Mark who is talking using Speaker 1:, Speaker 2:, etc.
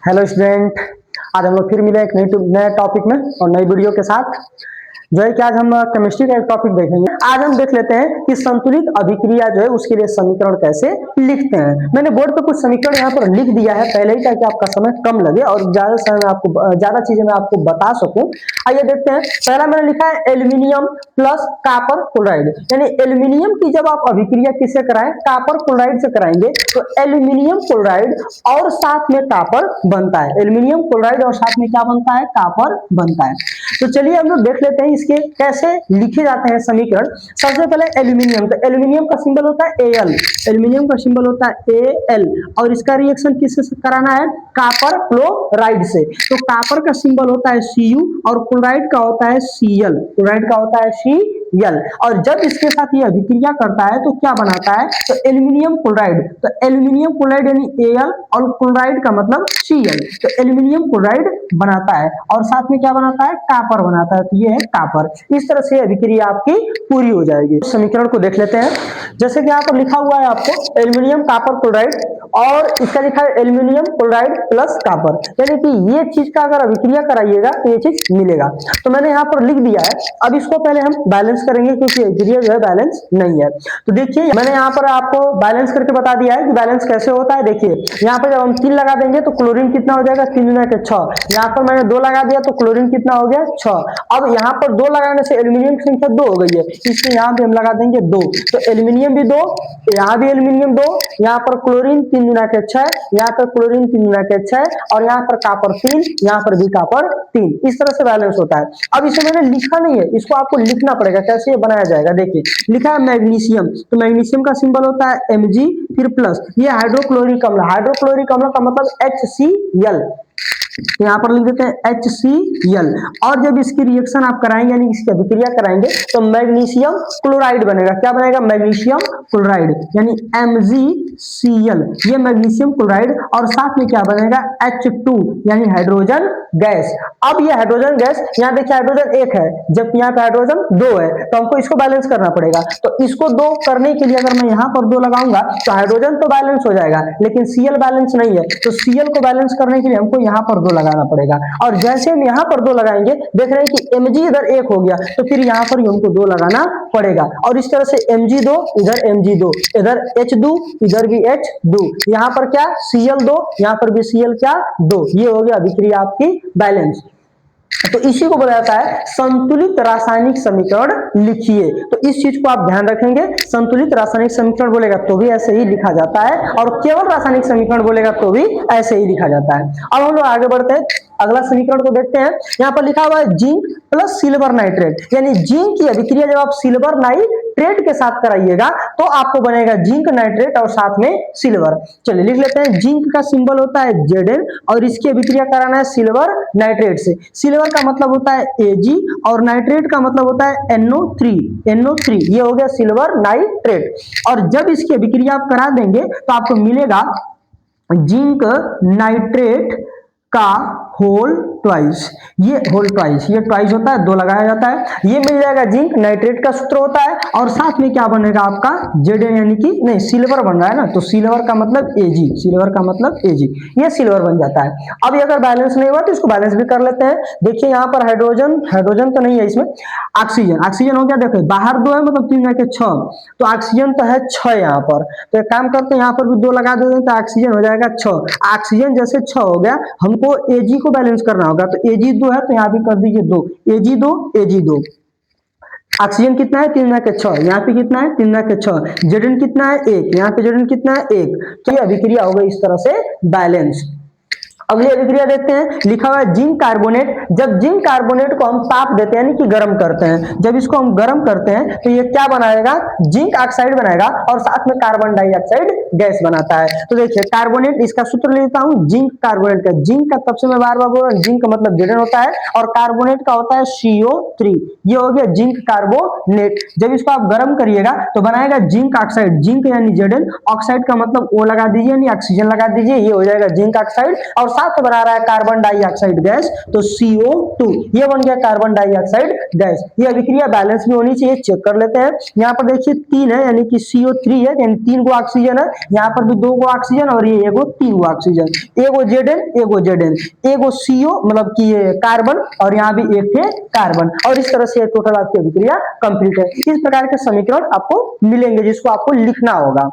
Speaker 1: Hello student. आज हम लोग फिर मिले एक नए टॉपिक में और नई वीडियो के साथ। जो है कि आज हम केमिस्ट्री का एक टॉपिक देखेंगे। आज हम देख लेते हैं कि संतुलित अभिक्रिया जो है उसके लिए समीकरण कैसे लिखते हैं। मैंने बोर्ड पे कुछ समीकरण यहाँ पर लिख दिया है पहले ही, ताकि आपका समय कम लगे और ज्यादा समय में आपको ज्यादा चीजें मैं आपको बता सकूं। आइए देखते हैं। पहला मैंने लिखा है एल्यूमिनियम प्लस कॉपर क्लोराइड, यानी एल्यूमिनियम की जब आप अभिक्रिया किससे कराएं, कॉपर क्लोराइड से कराएंगे तो एल्यूमिनियम क्लोराइड और साथ में कॉपर बनता है। एल्यूमिनियम क्लोराइड और साथ में क्या बनता है, कॉपर बनता है। तो चलिए हम लोग देख लेते हैं इसके कैसे लिखे जाते हैं समीकरण। सबसे पहले एल्यूमिनियम, तो एल्यूमिनियम का सिंबल होता है Al, एल्यूमिनियम का सिंबल होता है Al और इसका रिएक्शन किससे कराना है, कॉपर क्लोराइड से। तो कॉपर का सिंबल होता है Cu और क्लोराइड का होता है Cl, क्लोराइड का होता है Cl। और जब इसके साथ ये अभिक्रिया करता है तो क्या बनाता है, तो एल्यूमिनियम क्लोराइड। तो एल्यूमिनियम क्लोराइड यानी Al और क्लोराइड का मतलब Cl, तो एल्यूमिनियम क्लोराइड बनाता है और साथ में क्या बनाता है, कॉपर बनाता है। तो ये है कॉपर। इस तरह से अभिक्रिया आपकी पूरी हो जाएगी। समीकरण को देख लेते हैं। जैसे कि यहाँ पर लिखा हुआ है आपको एल्यूमिनियम कॉपर क्लोराइड और इसका लिखा है एल्यूमिनियम क्लोराइड प्लस कॉपर, यानी कि ये चीज का अगर अभिक्रिया कराइएगा तो ये चीज मिलेगा। तो मैंने यहाँ पर लिख दिया है। अब इसको पहले हम बैलेंस करेंगे क्योंकि अभिक्रिया जो है बैलेंस नहीं है। तो देखिए मैंने यहाँ पर आपको बैलेंस करके बता दिया है कि बैलेंस कैसे होता है। देखिए यहाँ पर जब हम 3 लगा देंगे तो क्लोरीन कितना हो जाएगा, 3 गुना के 6। यहाँ पर मैंने 2 लगा दिया तो क्लोरीन कितना हो गया, 6। अब यहाँ पर 2 लगाने से एल्यूमिनियम की संख्या 2 हो गई है, इसलिए यहाँ पे हम लगा देंगे 2। तो एल्यूमिनियम भी 2, यहाँ भी एल्यूमिनियम 2, यहाँ पर क्लोरीन 3 गुना के 6, यहाँ पर क्लोरीन 3 गुना के 6 और यहाँ पर कॉपर 3, यहाँ पर भी कॉपर 3। इस तरह से बैलेंस होता है। अब इसे मैंने लिखा नहीं है, इसको आपको लिखना पड़ेगा। कैसे ये बनाया जाएगा, देखिए लिखा है मैग्नीशियम, तो मैग्नीशियम का सिंबल होता है Mg फिर प्लस, ये हाइड्रोक्लोरिक अम्ल, हाइड्रोक्लोरिक अम्ल का मतलब HCl, यहाँ पर लिख देते हैं HCl। और जब इसकी रिएक्शन आप कराएंगे यानी इसकी अभिक्रिया कराएंगे तो मैग्नीशियम क्लोराइड बनेगा। क्या बनेगा, मैग्नीशियम क्लोराइड यानी MgCl, ये मैग्नीशियम क्लोराइड और साथ में क्या बनेगा, H2 यानी हाइड्रोजन गैस। अब ये हाइड्रोजन गैस, यहाँ देखिए हाइड्रोजन 1 है जबकि यहाँ पे हाइड्रोजन 2 है, तो हमको इसको बैलेंस करना पड़ेगा। तो इसको 2 करने के लिए अगर मैं यहाँ पर 2 लगाऊंगा तो हाइड्रोजन तो बैलेंस हो जाएगा लेकिन Cl बैलेंस नहीं है, तो Cl को बैलेंस करने के लिए हमको यहाँ पर 2 लगाना पड़ेगा। और जैसे हम यहाँ पर 2 लगाएंगे, देख रहे हैं कि Mg इधर 1 हो गया तो फिर यहाँ पर हमको 2 लगाना पड़ेगा। और इस तरह से Mg2 इधर Mg2, इधर H2 इधर भी H2, यहाँ पर क्या Cl2, यहाँ पर भी Cl क्या 2। ये हो गया अभिक्रिया आपकी बैलेंस। तो इसी को बोला जाता है संतुलित रासायनिक समीकरण लिखिए। तो इस चीज को आप ध्यान रखेंगे। संतुलित रासायनिक समीकरण बोलेगा तो भी ऐसे ही लिखा जाता है और केवल रासायनिक समीकरण बोलेगा तो भी ऐसे ही लिखा जाता है। अब हम लोग आगे बढ़ते हैं, अगला समीकरण को देखते हैं। यहाँ पर लिखा हुआ है जिंक प्लस सिल्वर नाइट्रेट, यानी जिंक की अभिक्रिया जब आप सिल्वर नाइट्रेट के साथ कराइएगा तो आपको बनेगा जिंक नाइट्रेट और साथ में सिल्वर। चलिए लिख लेते हैं। जिंक का सिंबल होता है Zn और इसकी अभिक्रिया कराना है सिल्वर नाइट्रेट से। सिल्वर का मतलब होता है Ag और नाइट्रेट का मतलब होता है NO3, ये हो गया सिल्वर नाइट्रेट। और जब इसकी अभिक्रिया आप करा देंगे तो आपको मिलेगा जिंक नाइट्रेट का होल ट्वाइस, ये होल ट्वाइस, ये ट्वाइस होता है 2 लगाया जाता है, ये मिल जाएगा। जिंक नाइट्रेट का सूत्र होता है और साथ में क्या बनेगा आपका Zn, यानी कि नहीं सिल्वर बन रहा है ना, तो सिल्वर का मतलब Ag, सिल्वर का मतलब Ag, ये सिल्वर बन जाता है। अब ये अगर बैलेंस नहीं हुआ तो इसको बैलेंस भी कर लेते हैं। देखिए यहाँ पर हाइड्रोजन तो नहीं है इसमें, ऑक्सीजन हो गया। देखो बाहर 2 है मतलब 3 के 6, तो ऑक्सीजन तो है 6 यहाँ पर। तो एक काम करते हैं यहाँ पर भी 2 लगा देते हैं तो ऑक्सीजन हो जाएगा 6। ऑक्सीजन जैसे 6 हो गया, हमको Ag को बैलेंस करना होगा, तो Ag2 है तो यहाँ भी कर दीजिए 2, Ag2। ऑक्सीजन कितना है, 3 के 6, यहाँ पे कितना है 3 के 6। Zn कितना है 1, यहाँ पे Zn कितना है 1। तो ये अभिक्रिया हो गई इस तरह से बैलेंस। अगली अभिक्रिया देखते हैं। लिखा हुआ है जिंक कार्बोनेट। जब जिंक कार्बोनेट को हम ताप देते हैं यानी कि गर्म करते हैं, जब इसको हम गर्म करते हैं तो ये क्या बनाएगा, जिंक ऑक्साइड बनाएगा और साथ में कार्बन डाइऑक्साइड गैस बनाता है। तो देखिए कार्बोनेट, इसका सूत्र लेता हूं जिंक कार्बोनेट का। जिंक का तब से मैं बार बार बोल रहा हूं, जिंक का मतलब Zn होता है और कार्बोनेट का होता है CO3, ये हो गया जिंक कार्बोनेट। जब इसको आप गर्म करिएगा तो बनाएगा जिंक ऑक्साइड, जिंक यानी Zn, ऑक्साइड का मतलब O लगा दीजिए यानी ऑक्सीजन लगा दीजिए, ये हो जाएगा जिंक ऑक्साइड और साथ बना रहा है कार्बन डाइऑक्साइड गैस, तो CO2 ये बन गया कार्बन डाइऑक्साइड गैस। ये अभिक्रिया बैलेंस भी होनी चाहिए, चेक कर लेते हैं। यहाँ पर देखिए 3 है यानी कि CO3 है, यानी 3 गो ऑक्सीजन है, यहाँ पर भी 2 गो ऑक्सीजन और ये एगो 3 गो ऑक्सीजन, एगो ZN एगो ZN, एगो CO मतलब कि ये कार्बन और यहाँ भी एक है कार्बन, और इस तरह से टोटल आपकी अभिक्रिया कंप्लीट है। इस प्रकार के समीकरण आपको मिलेंगे जिसको आपको लिखना होगा।